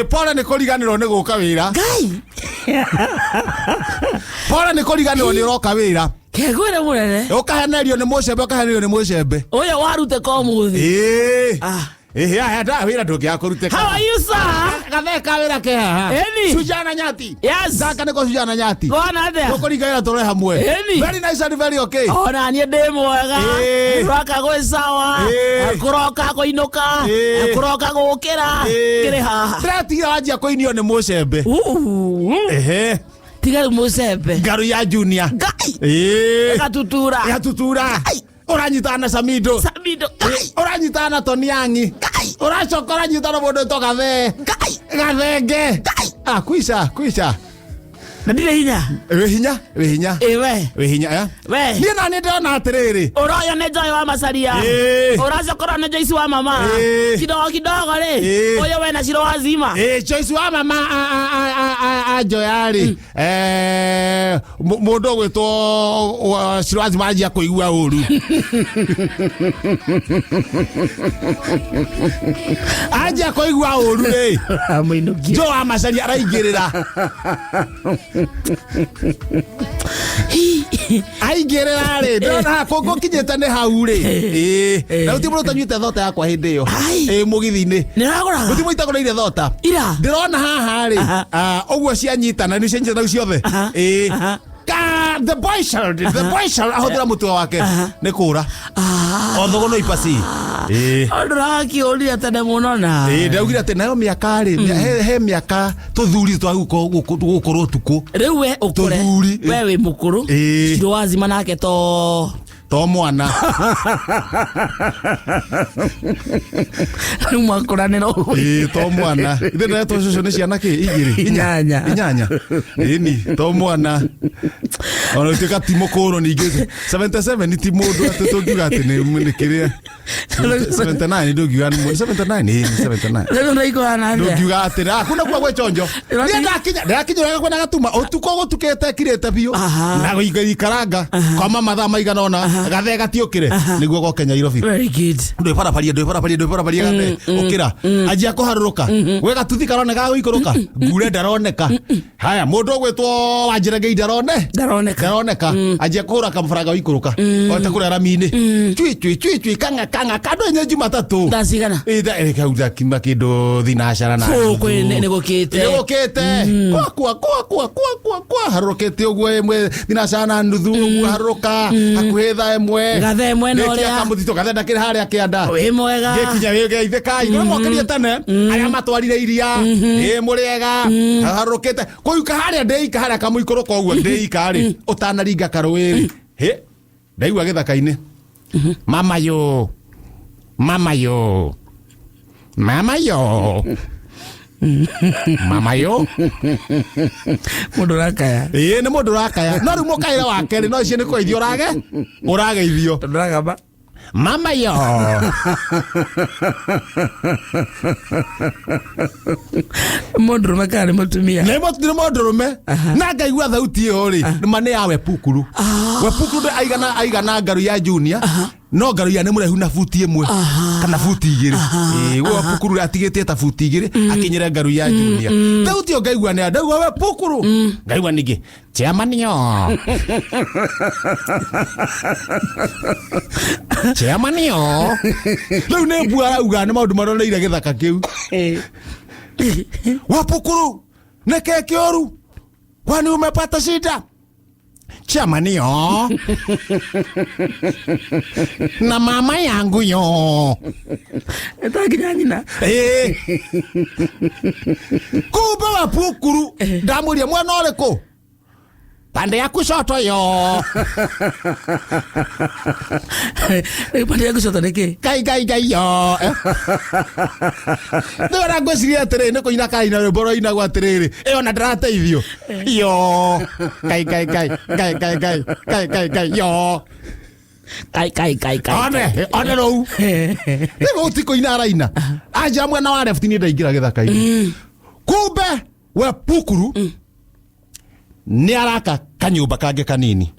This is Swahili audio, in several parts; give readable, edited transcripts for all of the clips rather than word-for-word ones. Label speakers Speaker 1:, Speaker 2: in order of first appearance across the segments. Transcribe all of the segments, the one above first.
Speaker 1: Pora nä kå riganä nä gå ka wä ra pora nä kå riganä nä roka wä ra
Speaker 2: Kegwä re må nene
Speaker 1: å kahenerio nä må cembe å kahenerio nä må cembe
Speaker 2: å yå warute ko må thä
Speaker 1: nda wä ra ndå ngä akå rute
Speaker 2: How are you, sir?
Speaker 1: gatheka wä ra ke haha
Speaker 2: Eni.
Speaker 1: Sujana Nyati
Speaker 2: Yes.
Speaker 1: nä ko Sujana Nyati
Speaker 2: Gona thea
Speaker 1: gå kå ringa wä ra tå re hamwe
Speaker 2: Eni.
Speaker 1: very nice and very okay
Speaker 2: ona niä ndä mwega rwaka gwä sawa kå roka kå inå ka kå roka gå kä ra kä rä haha
Speaker 1: ndäretigira wanjia kå inio nä må cembe
Speaker 2: tiga rä må cembe
Speaker 1: ngaru ya junior
Speaker 2: gatutura
Speaker 1: gatutura uranyitana Samido
Speaker 2: Samido
Speaker 1: uranyitana Toniangi uracoka uranyitana mundu to gathe gathenge kwisha
Speaker 2: na ndire hinya
Speaker 1: we hinya we hinya ya
Speaker 2: we
Speaker 1: ni na ni ndona atiriri
Speaker 2: uroyo ne joy wa masaria uracokora ne Joyce wa mama kidogo ri uyo we na ciro wazima
Speaker 1: Joyce wa mama a joyari mundu gwitwo ciro wazima ajia kuigua uru ajia kuigua uru ri jo wa masaria araingirira aingirira ri ndona kongo kinyete ne hau ri na uti muruta nyite thota yakwa hindi yo mugithi-ini
Speaker 2: ni ragora
Speaker 1: uti muita kureire thota
Speaker 2: ira
Speaker 1: ndirona haha ri oguo cianyitana ni cianyitana ciothe the boy shall ahothira mutwe wake ni kura othogo no ipasi
Speaker 2: nduraki urire tene muno na
Speaker 1: ndaugire ati nayo miaka ri he miaka tuthuri twagukorwo tuku
Speaker 2: riu we ukure we wi mukuru ciro wazima nake to
Speaker 1: mwana
Speaker 2: mwakuranira
Speaker 1: to mwana ithe na to coco ni ciana ki igiri inyanya ni to mwana ona utika timo koro ningi 77 ni timo ndu atutungiga ati ni kiria 79 ndugiga 79
Speaker 2: rero ndaiko na
Speaker 1: ndugiga ati kuna kwa gwe chonjo ndakinya kwa na gatuma utuko gutukete kirete biu na guigari karanga kwa mama tha maigana ona gathe gatiukire niguo go Kenya Nairobi
Speaker 2: very good
Speaker 1: ndu paraparia gathe ukira ajia kuharuruka we gatuthi karone ga guikuruka ngure ndaroneka haya mundu gwitwo wanjirage ndaroneka ajia kuhura kamfaraga guikuruka ota kure ramini chui kanga kando nye Jumatatu
Speaker 2: ndasigana
Speaker 1: kauda kimba kido thinashara na
Speaker 2: ne gukite
Speaker 1: kwa harukete ogwo emwe thinashara nuthu ogwo haruka hakuhetha emwe
Speaker 2: gathe emwe no ria
Speaker 1: kamutito gathe ndakire haria kianda
Speaker 2: wi mwega
Speaker 1: gikinya wi geitheka no mokerie tene aria matwarire iria muriega harukete kuyuka haria ndeika haria kamuikuruka ogwo ndeika ri utanaringa karwiri ndaigua githaka-ini mama yo
Speaker 2: mundu rakaya
Speaker 1: ni mundu rakaya no riu mukaira wake ri no cio ni kuithio urageithio
Speaker 2: ndragamba
Speaker 1: mama yo
Speaker 2: mundurume kana mutumia
Speaker 1: ni mundurume na ngaigua thauti iyo ri ma ni ya Wepukuru Wepukuru aigana ngaru ya junior no ngaru ya ni murehu na futi imwe kana futi igiri Wepukuru atigite ta futi igiri akinyire ngaru ya junior thauti iyo ngaigua ni ndauga Wepukuru ngaigua ningi chairman yo riu ni mbua arauga ni maundu maroneire githaka kiu Wepukuru neke kioru kwani umepata shida chairman yo na mama yangu yo
Speaker 2: etakinyanyina
Speaker 1: kumbe Wepukuru ndamuria mwana uriku pande ya kushoto yo
Speaker 2: pande ya kushoto niki
Speaker 1: gai yo ndora ngwiciria atiriri ni kuina kaina rwimbo ina gwa atiriri iyo na ndarateithio yo gai yo one rou nigo utikuina araina anja mwena wa left ni ndaingira githaka-ini kumbe Wepukuru ni araka kanyumba kange kanini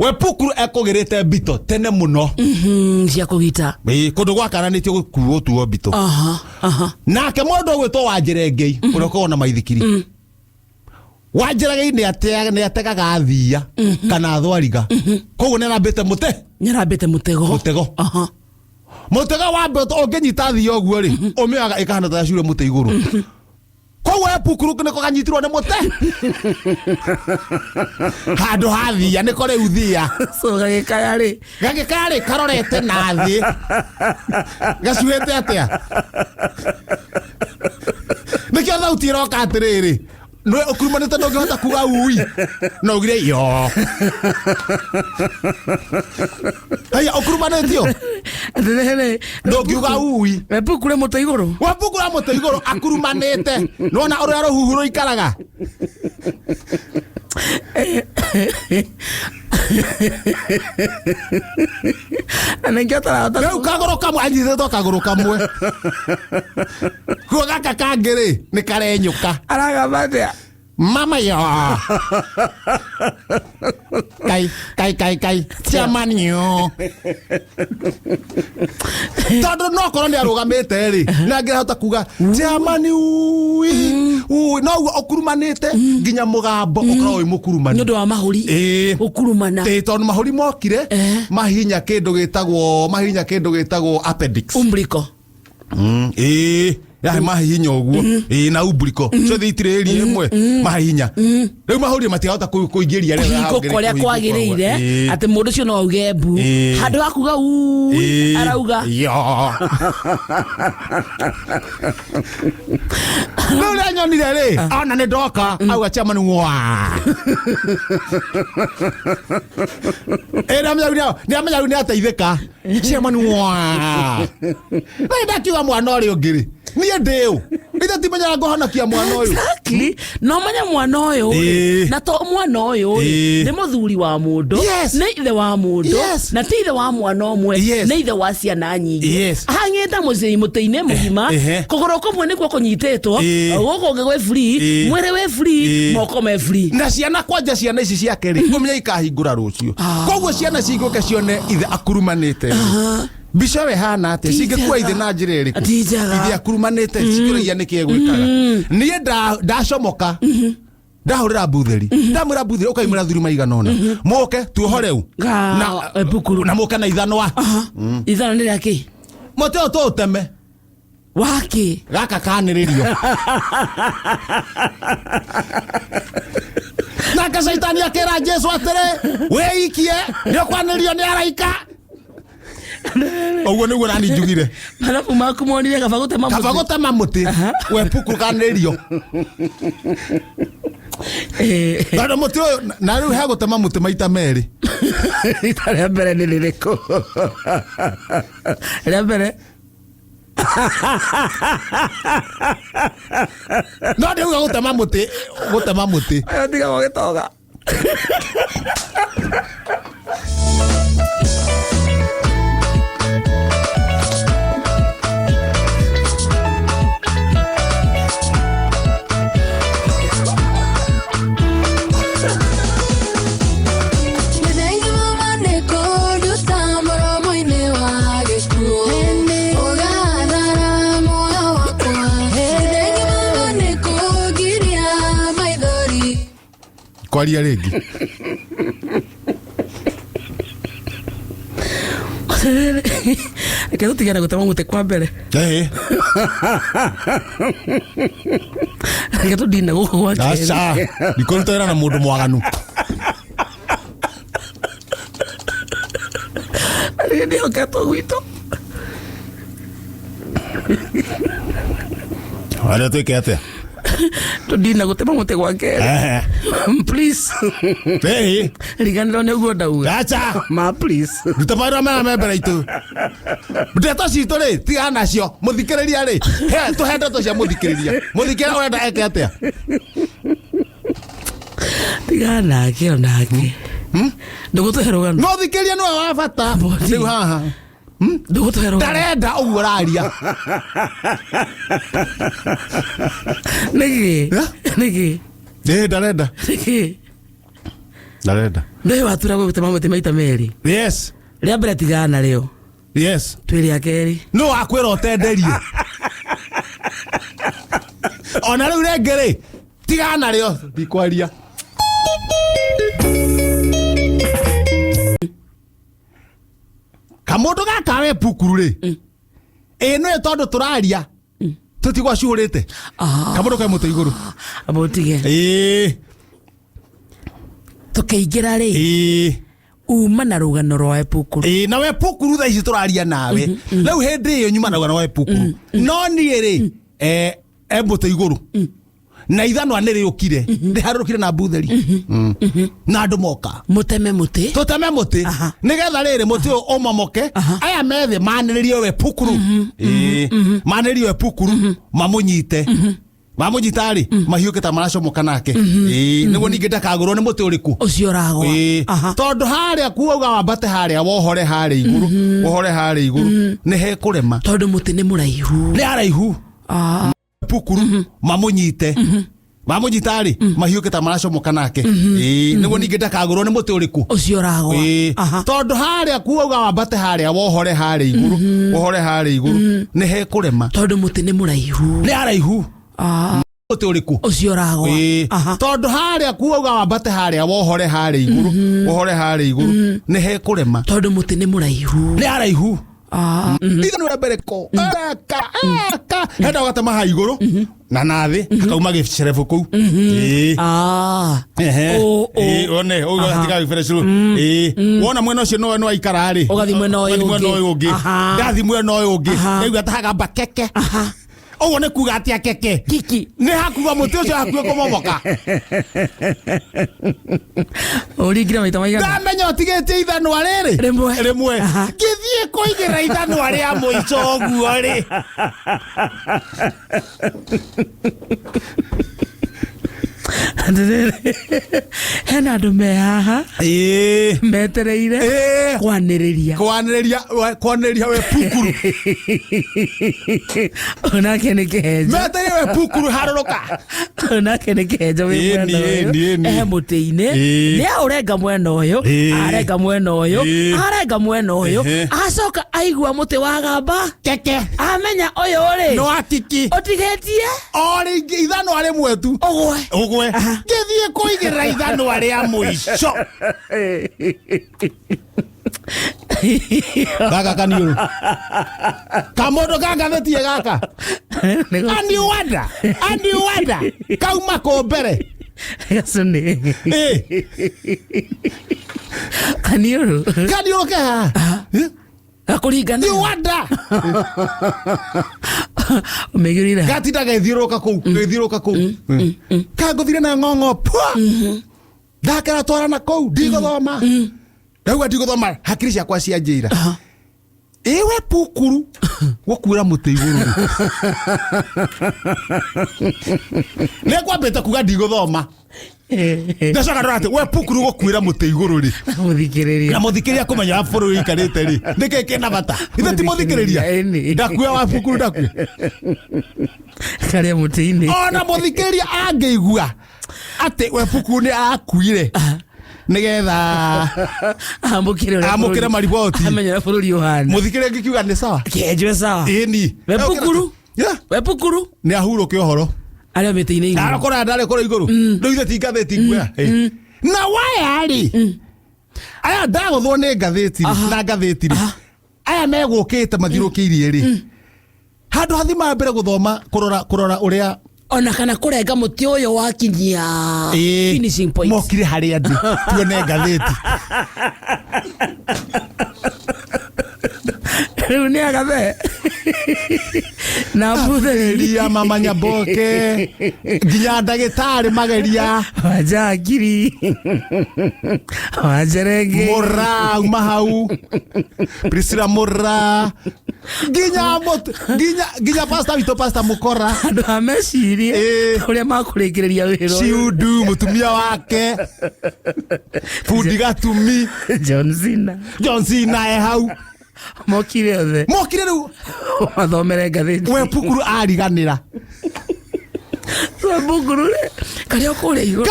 Speaker 1: we Pukuru ekogirite mbito tene muno
Speaker 2: cia kugita
Speaker 1: kundu gwakaranitio gukuo tuo mbito nake mundu gwitwo Wanjirengei uria ukoragwo na maithikiri Wanjirengei ni ategaga thia kana thwariga koguo ni arambite mutego mutego wa mbeto unginyita thia uguo ri umioaga ikahana ta cure mute iguru koguo Pukuru niko kanyitirwo ni mute handu ha thia niko riu thia
Speaker 2: so gagikaya ri
Speaker 1: karorete na thi gacuhete atia nikio thauti iroka atiriri no ukurumanite ndongihota kuga ui no ugire yo haya ukurumanitio ndongiuga ui
Speaker 2: Pukuru mute iguru
Speaker 1: akurumanite nona uria ruhuhuro ikaraga Rĩu kagũrũ kamwe anyitĩtwo kagũrũ kamwe kuo gaka kangĩ nĩ karenyũka
Speaker 2: aragamba atĩa
Speaker 1: mama yo kai chamanio tondu no korwo ni arugamite ri na ngirahota kuga chamani ui no ukurumanite nginya mugambo ukorwo wi mukurumani
Speaker 2: nyondo wa mahuri ukurumana
Speaker 1: tondu mahuri mokire mahinya kindu gitagwo appendix
Speaker 2: umbilical
Speaker 1: ya mahinya uguo na umbilical so thitiriri imwe mahinya riu mahuri matiahota kuingiria
Speaker 2: koria kwagirire ati mundu cio no auge bu handu akuga arauga
Speaker 1: no le nyonire ri ona ni ndoka auga chamani wa ni amenya ni ateithika chamani wa na ndakiuga mwana uri ungiri niye ndeu ita timenya ngohonokia mwana uyu
Speaker 2: exactly no menya mwana uyu na to mwana uyu ni muthuri wa mundu ni ithe wa mundu na ti ithe wa mwana omwe ni ithe wa ciana nyingi hangita mucii muteine mugima kuguru kumwe nikuo kunyitetwo guku ngigwe free mwere we free moko me free
Speaker 1: na ciana kwanja ciana ici ciake ri umenya ikahingura rucio koguo ciana ciguke cione ithe akurumanite Bisha we hana ate cingekuwa ithe na njira iriku ithe akurumanite cikiragia niki egwikaga nie ndacomoka ndahurira butheri ndamwira butheri ukaimira thuri maiganona moke tuoho riu
Speaker 2: na Pukuru
Speaker 1: na moke na ithanwa
Speaker 2: ithano ni raki
Speaker 1: mote uteme
Speaker 2: waki
Speaker 1: gaka kaniririo na kasaitani akera Jesu atere we ikie ndio kwanirio ni araika oguo niguo nani njugire
Speaker 2: marabu makumonire
Speaker 1: kabagutema muti we Pukuru kanirio bado muti na riu hagutema muti maita meri
Speaker 2: rita mbere ni ririko rĩa mbere
Speaker 1: no ndiuga gutema muti
Speaker 2: ayo tiga gwagitoga
Speaker 1: kwaria ringi
Speaker 2: reke tutigana gutema muti kwa mbere reke tudina guku gwa keri
Speaker 1: aca nikurutera na mundu mwaganu
Speaker 2: ndio kato gwito
Speaker 1: wale tuike atia
Speaker 2: tudina gutema muti gwa keri please riganiro ni uguo ndauga
Speaker 1: aca
Speaker 2: ma please
Speaker 1: rutamara mena membera itu ndeto citu ri tiga nacio muthikiriria ri he tuhe ndeto cia muthikiriria muthikiriria urenda eke atia
Speaker 2: tiga nake onake ndugutuhe rugano
Speaker 1: no thikiriria no wa bata riu haha
Speaker 2: ndugutuhe rugano
Speaker 1: ndarenda uguo raria
Speaker 2: niki
Speaker 1: ndarenda Ndarenda.
Speaker 2: Ndio watura gutema muti maita meri.
Speaker 1: Yes.
Speaker 2: Ria mbere tigana leo.
Speaker 1: Yes.
Speaker 2: Twiri akeri.
Speaker 1: No akwira utenderie. Ona riu rengere tigana rio ndikwaria. Kamundu gaka we pukuru ri. No tondu turaria. Tutigwa ciurite. Kamundu ka muti iguru.
Speaker 2: Abotige. Tukiingira ri. Uma na rugano rwa Epukuru.
Speaker 1: Na we Epukuru tha ici turaria nawe. Riu hindi iyo nyuma na rugano rwa Epukuru. No nie ri embuto iguru. Na ithanwa nä rä å kire ndä harå kire na mbutheri na andå moka
Speaker 2: muteme muti
Speaker 1: tuteme muti nä getha rä rä må tä å å mamoke aya methä manä rä rie we Epukuru manä rä rie we Epukuru mamå nyite rä mahiå kä ta maracomoka nake nä guo ningä ndakagå nä må tä å rä kå
Speaker 2: å cio ragwa
Speaker 1: tondå harä a kuauga wambate harä a wohore harä igå rå wohore harä igå rå nä hekå rema
Speaker 2: tondå må tä nä må raihu
Speaker 1: nä araihu Epukuru mamå nyite rä mahiå kä ta maracomoka nake nä guo ningä ndakagå nä må tä å rä kå
Speaker 2: å cio ragwa
Speaker 1: tondå harä a kuauga wambate harä a wohore harä igå rå wohore harä igå rå nä hekå rema
Speaker 2: tondå må tä nä må raihu
Speaker 1: nä araihu må tä å rä kå
Speaker 2: å cio ragwa
Speaker 1: tondå harä a kuauga wambate harä a wohore harä igå rå wohore harä igå rå nä hekå rema
Speaker 2: tondå må tä nä må raihu
Speaker 1: nä araihu ithanå rä mbere ko henda gatema ha igå rå na nathä hakauma gä cerebå kå u one å gatiga gä berecå wona mwena å cio no aikararä
Speaker 2: å gathi mwena å
Speaker 1: yå å ngä ndathi mwena å yå å ngä rä u gatahaga mbakeke ũguo nĩ kuga atĩa keke
Speaker 2: kiki
Speaker 1: nĩ hakuga mũtĩ ũcio hakuhĩ kũmomoka
Speaker 2: ũringire maita maigana
Speaker 1: ndamenya ũtigĩtie ithanwa rĩrĩ rĩmwe ngĩthiĩ kũigĩra ithanwa rĩa mũico ũguo rĩ
Speaker 2: hena andũ me haha metereire
Speaker 1: kwanĩrĩria we Epukuru
Speaker 2: onake nĩ kĩhenjo
Speaker 1: metereire we Epukuru harũrũka
Speaker 2: onake nĩ kĩhenjo wĩ mwena ũyũ mũtĩ-inĩ nĩ aũrenga mwena ũyũ arenga mwena ũyũ arenga mwena ũyũ acoka aigua mũtĩ wa gamba
Speaker 1: keke
Speaker 2: amenya ũyũ rĩ
Speaker 1: no akiki
Speaker 2: ũtigĩtie
Speaker 1: o rĩngĩ ithanwa rĩmwe tu ũgwe ngĩthiĩ kũigĩrĩra ithanwa rĩa mũico gaka kaniũrũ kamũndũ gangathĩtie gaka aniwanda kauma kũ mbere
Speaker 2: gacũnĩ kaniũrũ
Speaker 1: ke haha
Speaker 2: gakũringana
Speaker 1: niwanda
Speaker 2: ũmĩigĩrĩra
Speaker 1: gatinda gĩthiũrũka kũu kangũthire na ng'ong'o ndakera twarana kũu ndigũthoma ndauga ndigũthoma hakiri ciakwa cianjĩra we Epukuru gũkuĩra mũtĩ igũrũ nĩ kwambĩte kuga ndigũthoma ndacoka ndora atĩ we Epukuru gũkuĩra mũtĩ igũrũ rĩ na mũthikĩrĩria kũmenya bũrũri ikarĩte rĩ nĩkĩ kĩna bata ithe ti mũthikĩrĩria ndakuoya wa Epukuru ndakuoya
Speaker 2: karĩa mũtĩ-inĩ
Speaker 1: ona mũthikĩrĩria angĩigua atĩ we Epukuru nĩ akuire nĩgetha amũkĩre mariboti
Speaker 2: amenyera bũrũri ũhana
Speaker 1: mũthikĩrĩria ngĩkiuga nĩ sawa
Speaker 2: kĩenjwe sawa
Speaker 1: ĩni
Speaker 2: we Epukuru
Speaker 1: nĩ ahurũke ũhoro
Speaker 2: arĩa mĩtĩ-inĩ igũrũ
Speaker 1: arakora ndarĩ kũrĩa igũrũ rĩu ithe ti ngathĩti nguoya na waya rĩ aya ndagũthwo nĩ ngathĩti na ngathĩti rĩ aya megũkĩte mathirũkĩirie rĩ handũ hathima mbere gũthoma kũrora ũrĩa
Speaker 2: ona kana kũrenga mũtĩ ũyũ wakinyia finishing point
Speaker 1: mokire harĩa ndĩ tuone ngathĩti
Speaker 2: rĩu nĩ agathe na mbuthĩria
Speaker 1: mama Nyamboke nginya ndagĩtarĩ mageria
Speaker 2: wanjangiri wanjerenge
Speaker 1: Mũra uma hau Priscilla Mũra nginya pastor witũ pastor Mũkora
Speaker 2: andũ a mecirie ũrĩa makũrĩkĩrĩria wĩra
Speaker 1: Ciundu mũtumia wake Fundi Gatumi John Cena hau
Speaker 2: mokire
Speaker 1: rĩu
Speaker 2: mathomere ngathĩti
Speaker 1: we Epukuru ariganĩra
Speaker 2: Bunguru kario kore igoro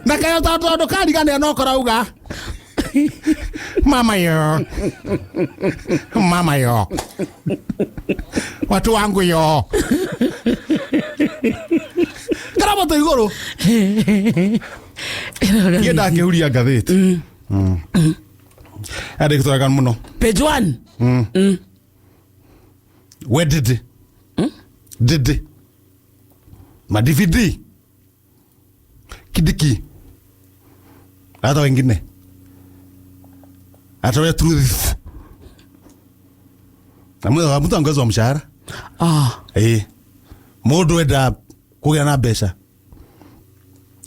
Speaker 1: na kayo tondu karigania no korauga mama yo watu wangu yo karamoto igoro yenda ngeuria ngathiti ade kutoka muno
Speaker 2: page 1
Speaker 1: where did ma DVD kidiki hata wengine hata we truth na mtu ongezwa mshahara mundu enda kugia na mbeca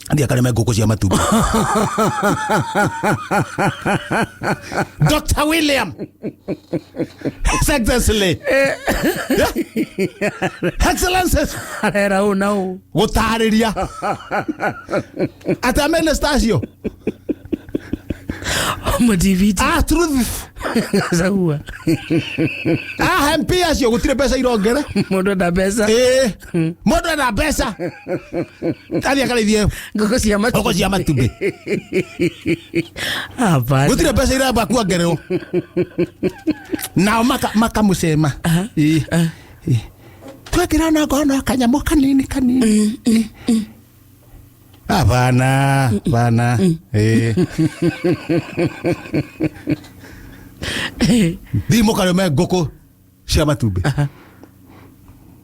Speaker 1: andi akareme ngũkũ cia matumbĩ Dr. William Excellency Excellences
Speaker 2: arera una
Speaker 1: gũtarĩria ata minister
Speaker 2: DVD
Speaker 1: truth
Speaker 2: sawa
Speaker 1: MP acio gutire mbeca irongere
Speaker 2: mundu enda mbeca
Speaker 1: mundu enda mbeca athi akarithie
Speaker 2: ngũkũ cia matumbĩ
Speaker 1: hapana gutire mbeca iramba kuongererwo nao makamucema twekirana ngono kanyamo kanini hapana thimo kareme ngũkũ cia matumbĩ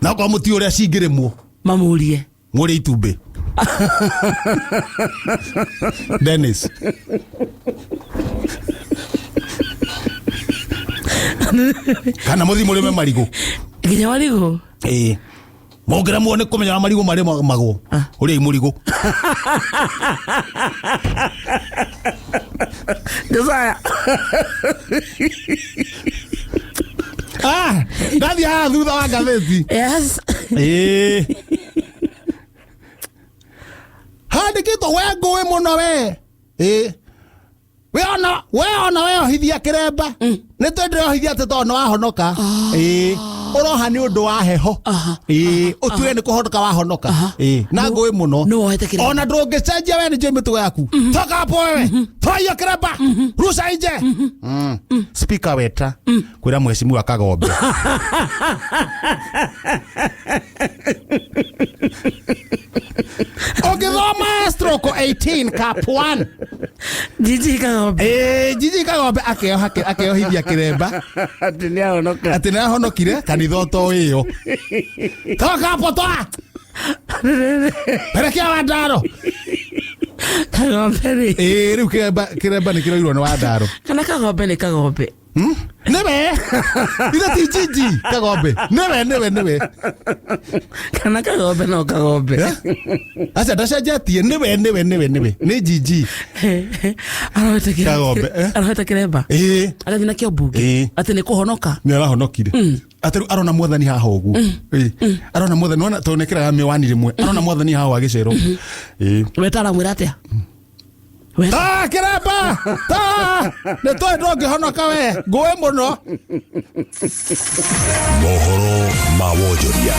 Speaker 1: na kwa muti uria cingiremwo
Speaker 2: mamurie
Speaker 1: muri itumbĩ Dennis kana muthi muri marigo
Speaker 2: nginya marigo
Speaker 1: mongera muone kumenya marigo mari magwo uri murigo
Speaker 2: Desaya
Speaker 1: ndathi haha thutha wa ngathĩti
Speaker 2: yes
Speaker 1: handĩkĩtwo we ngũĩ mũno we ona we ohithia kĩremba nĩ twendire ohithia atĩ tondũ wahonoka uroha ni undu wa heho utuge ni kuhonoka wahonoka na ngũĩ mũno ona ndũngĩcenjia we nĩ njũĩ mĩtugo yaku toka hapo wewe toa hiyo kiremba rusha nje speaker weta kwĩra mheshimiwa Kagombe ũngĩthoma stroke 18 cap 1
Speaker 2: Jiji Kagombe
Speaker 1: Jiji Kagombe akeohithia kiremba
Speaker 2: ati nĩ
Speaker 1: ahonokire kanitha to iyo toka hapo toa perekea Wandaro
Speaker 2: Kagombe
Speaker 1: riu kiremba nĩ kĩroirwo nĩ Wandaro
Speaker 2: kana Kagombe nĩ Kagombe
Speaker 1: nĩwe ithe ti Jiji Kagombe nĩwe
Speaker 2: kana Kagombe no Kagombe
Speaker 1: aca ndacenjetie nĩwe nĩ Jiji
Speaker 2: arahota kiremba agathi na kĩo mbunge atĩ nĩ kũhonoka
Speaker 1: nĩ arahonokire atĩ arona mwathani haha ũguo arona mwathani wana to nekeraga mĩwani rĩmwe arona mwathani haha wagĩcero
Speaker 2: wetara mwĩra atĩa
Speaker 1: ta kiremba ta nĩ tũĩ ndũngĩhonoka we ngũĩ mũno mohoro ma wonjoria.